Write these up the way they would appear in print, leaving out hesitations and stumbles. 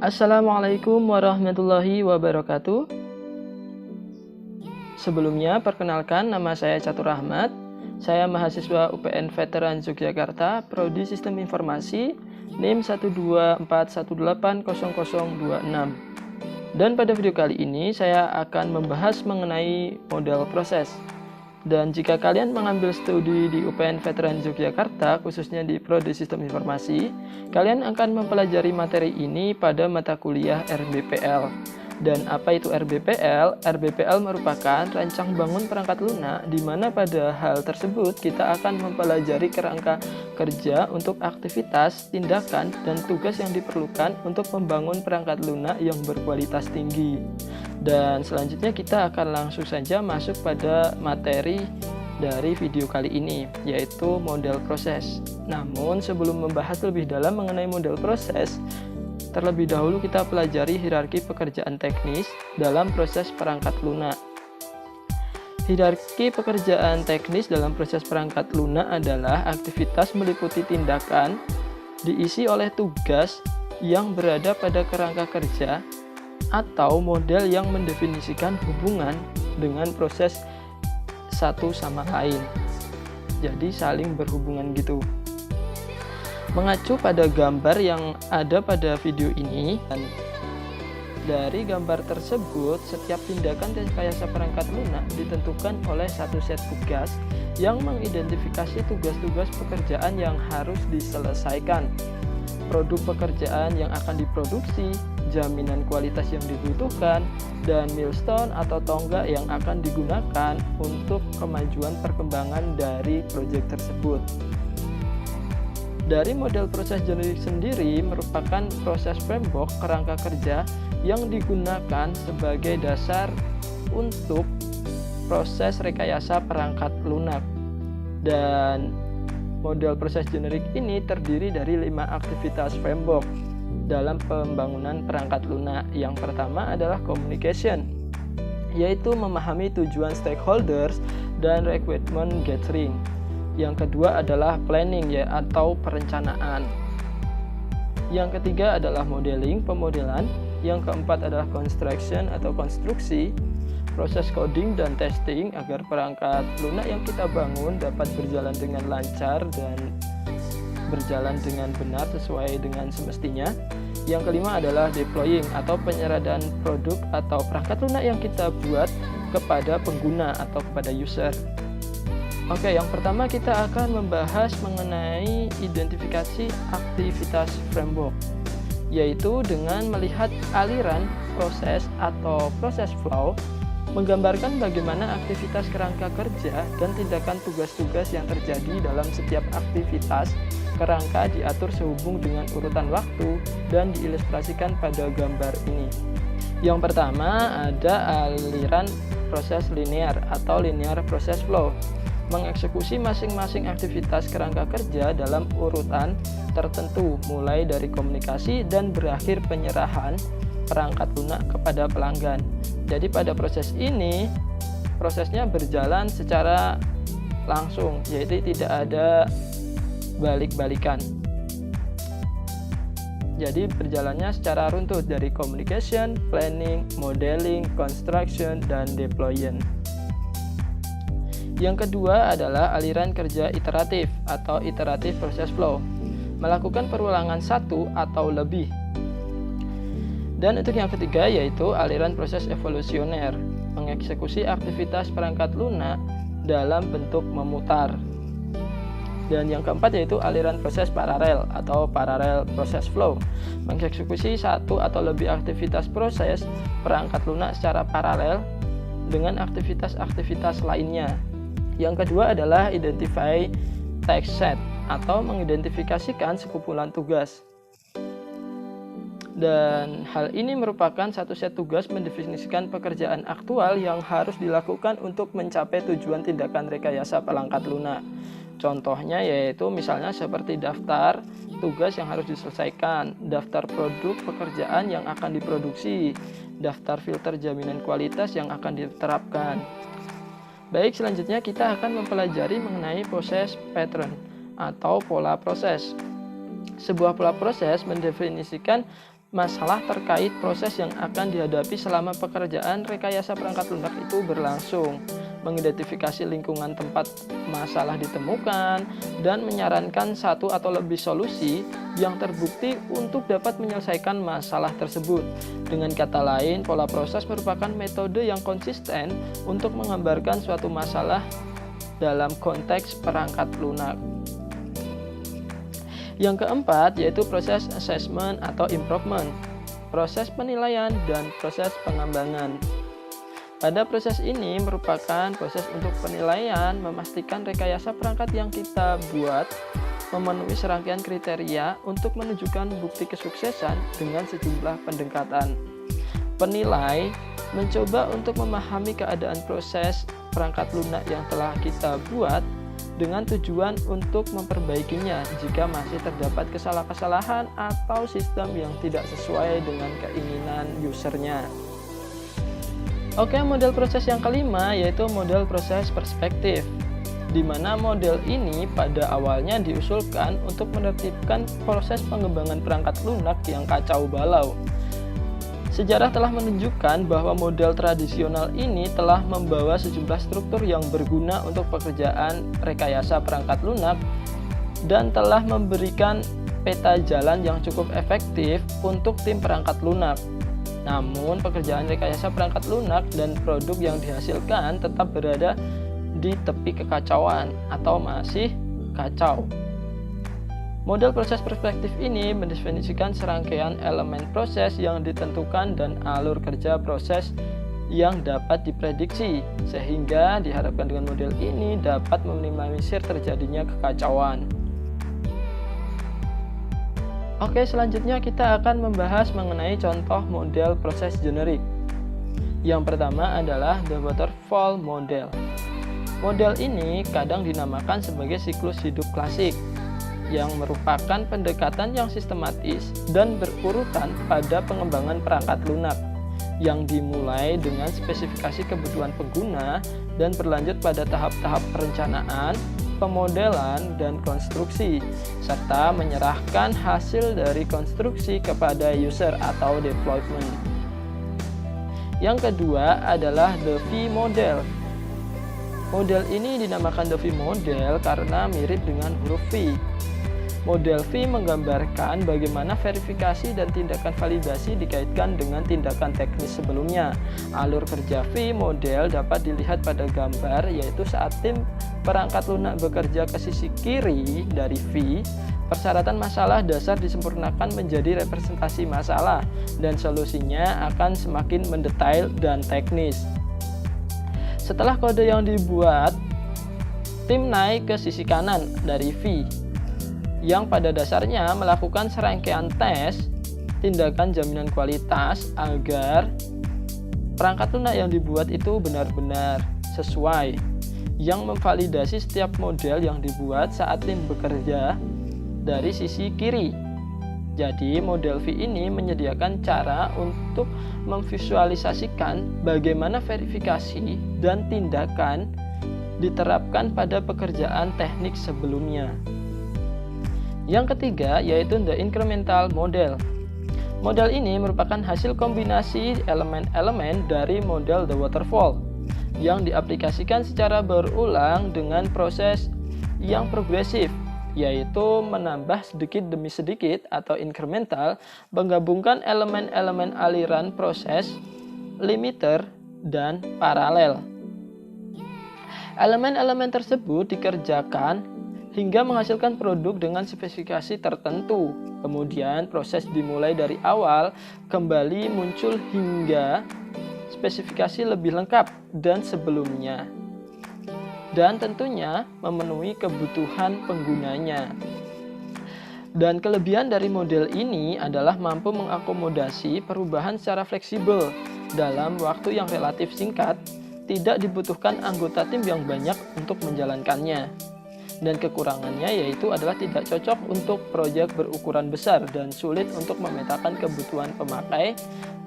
Assalamualaikum warahmatullahi wabarakatuh. Sebelumnya, perkenalkan nama saya Catur Ahmad. Saya mahasiswa UPN Veteran Yogyakarta, Prodi Sistem Informasi, NIM 124180026. Dan pada video kali ini, saya akan membahas mengenai model proses. Dan jika kalian mengambil studi di UPN Veteran Yogyakarta, khususnya di Prodi Sistem Informasi, kalian akan mempelajari materi ini pada mata kuliah RBPL. Dan apa itu RBPL? RBPL merupakan rancang bangun perangkat lunak, di mana pada hal tersebut kita akan mempelajari kerangka kerja untuk aktivitas, tindakan, dan tugas yang diperlukan untuk membangun perangkat lunak yang berkualitas tinggi. Dan selanjutnya kita akan langsung saja masuk pada materi dari video kali ini, yaitu model proses. Namun sebelum membahas lebih dalam mengenai model proses, terlebih dahulu kita pelajari hierarki pekerjaan teknis dalam proses perangkat lunak. Hierarki pekerjaan teknis dalam proses perangkat lunak adalah aktivitas meliputi tindakan diisi oleh tugas yang berada pada kerangka kerja atau model yang mendefinisikan hubungan dengan proses satu sama lain. Jadi saling berhubungan gitu. Mengacu pada gambar yang ada pada video ini, dan dari gambar tersebut setiap tindakan rekayasa perangkat lunak ditentukan oleh satu set tugas yang mengidentifikasi tugas-tugas pekerjaan yang harus diselesaikan, produk pekerjaan yang akan diproduksi, jaminan kualitas yang dibutuhkan, dan milestone atau tonggak yang akan digunakan untuk kemajuan perkembangan dari proyek tersebut. Dari model proses generik sendiri merupakan proses framework kerangka kerja yang digunakan sebagai dasar untuk proses rekayasa perangkat lunak. Dan model proses generik ini terdiri dari 5 aktivitas framework dalam pembangunan perangkat lunak. Yang pertama adalah communication, yaitu memahami tujuan stakeholders dan requirement gathering. Yang kedua adalah planning, atau perencanaan. Yang ketiga adalah modeling, pemodelan. Yang keempat adalah construction atau konstruksi, proses coding dan testing agar perangkat lunak yang kita bangun dapat berjalan dengan lancar dan berjalan dengan benar sesuai dengan semestinya. Yang kelima adalah deploying atau penyerahan produk atau perangkat lunak yang kita buat kepada pengguna atau kepada user. Oke, yang pertama kita akan membahas mengenai identifikasi aktivitas framework, yaitu dengan melihat aliran proses atau proses flow, menggambarkan bagaimana aktivitas kerangka kerja dan tindakan tugas-tugas yang terjadi dalam setiap aktivitas kerangka diatur sehubung dengan urutan waktu dan diilustrasikan pada gambar ini. Yang pertama ada aliran proses linear atau linear process flow, mengeksekusi masing-masing aktivitas kerangka kerja dalam urutan tertentu, mulai dari komunikasi dan berakhir penyerahan perangkat lunak kepada pelanggan. Jadi pada proses ini, prosesnya berjalan secara langsung, yaitu tidak ada balik-balikan. Jadi berjalannya secara runtut dari communication, planning, modeling, construction, dan deployment. Yang kedua adalah aliran kerja iteratif atau iterative process flow, melakukan perulangan satu atau lebih. Dan untuk yang ketiga yaitu aliran proses evolusioner, mengeksekusi aktivitas perangkat lunak dalam bentuk memutar. Dan yang keempat yaitu aliran proses paralel atau parallel process flow, mengeksekusi satu atau lebih aktivitas proses perangkat lunak secara paralel dengan aktivitas-aktivitas lainnya. Yang kedua adalah identify task set atau mengidentifikasikan sekumpulan tugas. Dan hal ini merupakan satu set tugas mendefinisikan pekerjaan aktual yang harus dilakukan untuk mencapai tujuan tindakan rekayasa perangkat lunak. Contohnya yaitu misalnya seperti daftar tugas yang harus diselesaikan, daftar produk pekerjaan yang akan diproduksi, daftar filter jaminan kualitas yang akan diterapkan. Baik, selanjutnya kita akan mempelajari mengenai proses pattern atau pola proses. Sebuah pola proses mendefinisikan masalah terkait proses yang akan dihadapi selama pekerjaan rekayasa perangkat lunak itu berlangsung, mengidentifikasi lingkungan tempat masalah ditemukan, dan menyarankan satu atau lebih solusi yang terbukti untuk dapat menyelesaikan masalah tersebut. Dengan kata lain, pola proses merupakan metode yang konsisten untuk menggambarkan suatu masalah dalam konteks perangkat lunak. Yang keempat yaitu proses assessment atau improvement, proses penilaian dan proses pengembangan. Pada proses ini merupakan proses untuk penilaian, memastikan rekayasa perangkat yang kita buat memenuhi serangkaian kriteria untuk menunjukkan bukti kesuksesan dengan sejumlah pendekatan. Penilai mencoba untuk memahami keadaan proses perangkat lunak yang telah kita buat dengan tujuan untuk memperbaikinya jika masih terdapat kesalahan-kesalahan atau sistem yang tidak sesuai dengan keinginan usernya. Oke, model proses yang kelima yaitu model proses perspektif, di mana model ini pada awalnya diusulkan untuk menertibkan proses pengembangan perangkat lunak yang kacau balau. Sejarah telah menunjukkan bahwa model tradisional ini telah membawa sejumlah struktur yang berguna untuk pekerjaan rekayasa perangkat lunak dan telah memberikan peta jalan yang cukup efektif untuk tim perangkat lunak. Namun, pekerjaan rekayasa perangkat lunak dan produk yang dihasilkan tetap berada di tepi kekacauan atau masih kacau. Model proses perspektif ini mendefinisikan serangkaian elemen proses yang ditentukan dan alur kerja proses yang dapat diprediksi, sehingga diharapkan dengan model ini dapat meminimalisir terjadinya kekacauan. Oke, selanjutnya kita akan membahas mengenai contoh model proses generik. Yang pertama adalah the waterfall model. Model ini kadang dinamakan sebagai siklus hidup klasik, yang merupakan pendekatan yang sistematis dan berurutan pada pengembangan perangkat lunak, yang dimulai dengan spesifikasi kebutuhan pengguna dan berlanjut pada tahap-tahap perencanaan, pemodelan, dan konstruksi, serta menyerahkan hasil dari konstruksi kepada user atau deployment. Yang kedua adalah the V model. Model ini dinamakan the V model karena mirip dengan huruf V. Model V menggambarkan bagaimana verifikasi dan tindakan validasi dikaitkan dengan tindakan teknis sebelumnya. Alur kerja V model dapat dilihat pada gambar, yaitu saat tim perangkat lunak bekerja ke sisi kiri dari V, persyaratan masalah dasar disempurnakan menjadi representasi masalah, dan solusinya akan semakin mendetail dan teknis. Setelah kode yang dibuat, tim naik ke sisi kanan dari V, yang pada dasarnya melakukan serangkaian tes, tindakan jaminan kualitas agar perangkat lunak yang dibuat itu benar-benar sesuai, yang memvalidasi setiap model yang dibuat saat tim bekerja dari sisi kiri. Jadi model V ini menyediakan cara untuk memvisualisasikan bagaimana verifikasi dan tindakan diterapkan pada pekerjaan teknik sebelumnya. Yang ketiga yaitu the incremental model. Model ini merupakan hasil kombinasi elemen-elemen dari model the waterfall yang diaplikasikan secara berulang dengan proses yang progresif, yaitu menambah sedikit demi sedikit atau incremental, menggabungkan elemen-elemen aliran proses, limiter, dan paralel. Elemen-elemen tersebut dikerjakan hingga menghasilkan produk dengan spesifikasi tertentu. Kemudian proses dimulai dari awal, kembali muncul hingga spesifikasi lebih lengkap dan sebelumnya, dan tentunya memenuhi kebutuhan penggunanya. Dan kelebihan dari model ini adalah mampu mengakomodasi perubahan secara fleksibel dalam waktu yang relatif singkat, tidak dibutuhkan anggota tim yang banyak untuk menjalankannya. Dan kekurangannya yaitu adalah tidak cocok untuk proyek berukuran besar dan sulit untuk memetakan kebutuhan pemakai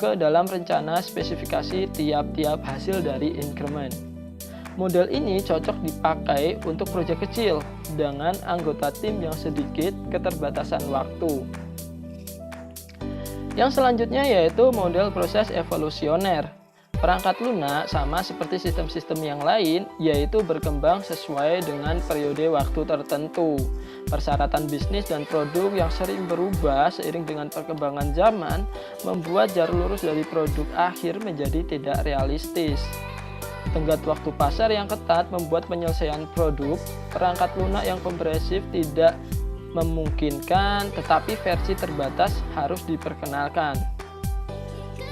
ke dalam rencana spesifikasi tiap-tiap hasil dari increment. Model ini cocok dipakai untuk proyek kecil dengan anggota tim yang sedikit keterbatasan waktu. Yang selanjutnya yaitu model proses evolusioner. Perangkat lunak sama seperti sistem-sistem yang lain, yaitu berkembang sesuai dengan periode waktu tertentu. Persyaratan bisnis dan produk yang sering berubah seiring dengan perkembangan zaman membuat jarak lurus dari produk akhir menjadi tidak realistis. Tenggat waktu pasar yang ketat membuat penyelesaian produk perangkat lunak yang kompresif tidak memungkinkan, tetapi versi terbatas harus diperkenalkan.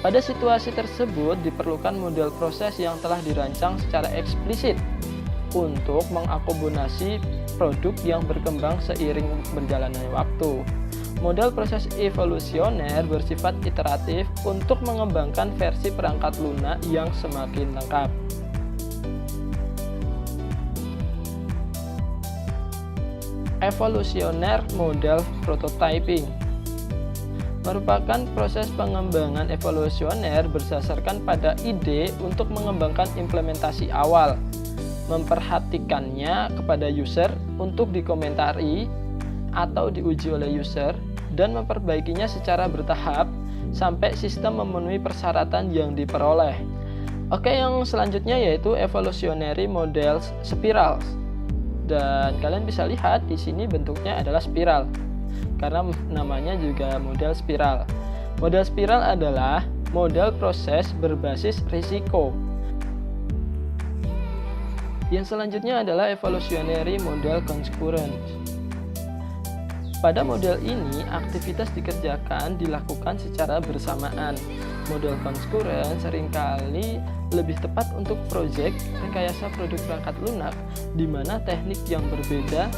Pada situasi tersebut diperlukan model proses yang telah dirancang secara eksplisit untuk mengakomodasi produk yang berkembang seiring berjalannya waktu. Model proses evolusioner bersifat iteratif untuk mengembangkan versi perangkat lunak yang semakin lengkap. Evolusioner model prototyping merupakan proses pengembangan evolusioner berdasarkan pada ide untuk mengembangkan implementasi awal, memperhatikannya kepada user untuk dikomentari atau diuji oleh user, dan memperbaikinya secara bertahap sampai sistem memenuhi persyaratan yang diperoleh. Oke, yang selanjutnya yaitu evolutionary model spiral. Dan kalian bisa lihat di sini bentuknya adalah spiral, karena namanya juga model spiral. Model spiral adalah model proses berbasis risiko. Yang selanjutnya adalah evolutionary model concurrent. Pada model ini, aktivitas dilakukan secara bersamaan. Model concurrent seringkali lebih tepat untuk proyek rekayasa produk perangkat lunak, di mana teknik yang berbeda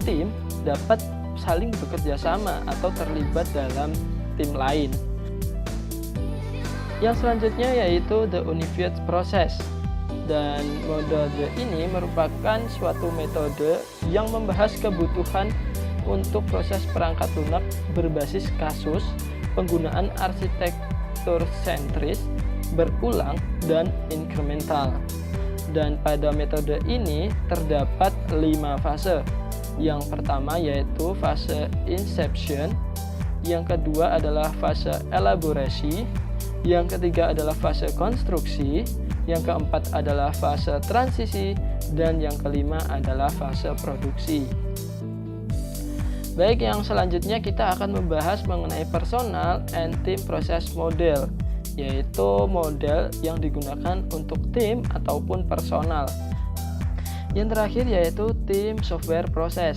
tim dapat saling bekerja sama atau terlibat dalam tim lain. Yang selanjutnya yaitu the unified process. Dan metode ini merupakan suatu metode yang membahas kebutuhan untuk proses perangkat lunak berbasis kasus, penggunaan arsitektur sentris, berulang, dan inkremental. Dan pada metode ini terdapat 5 fase. Yang pertama yaitu fase inception, yang kedua adalah fase elaborasi, yang ketiga adalah fase konstruksi, yang keempat adalah fase transisi, dan yang kelima adalah fase produksi. Baik, yang selanjutnya kita akan membahas mengenai personal and team process model, yaitu model yang digunakan untuk tim ataupun personal. Yang terakhir yaitu tim software proses.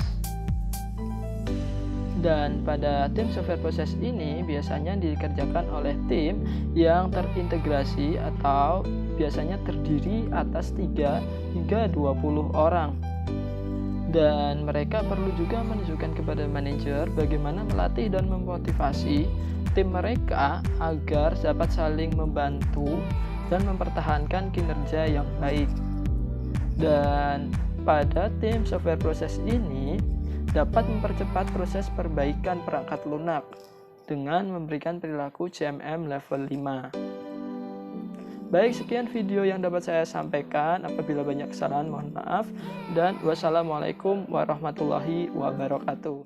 Dan pada tim software proses ini biasanya dikerjakan oleh tim yang terintegrasi atau biasanya terdiri atas 3 hingga 20 orang. Dan mereka perlu juga menunjukkan kepada manajer bagaimana melatih dan memotivasi tim mereka agar dapat saling membantu dan mempertahankan kinerja yang baik. Dan pada tim software proses ini dapat mempercepat proses perbaikan perangkat lunak dengan memberikan perilaku CMM level 5. Baik, sekian video yang dapat saya sampaikan. Apabila banyak kesalahan mohon maaf, dan wassalamualaikum warahmatullahi wabarakatuh.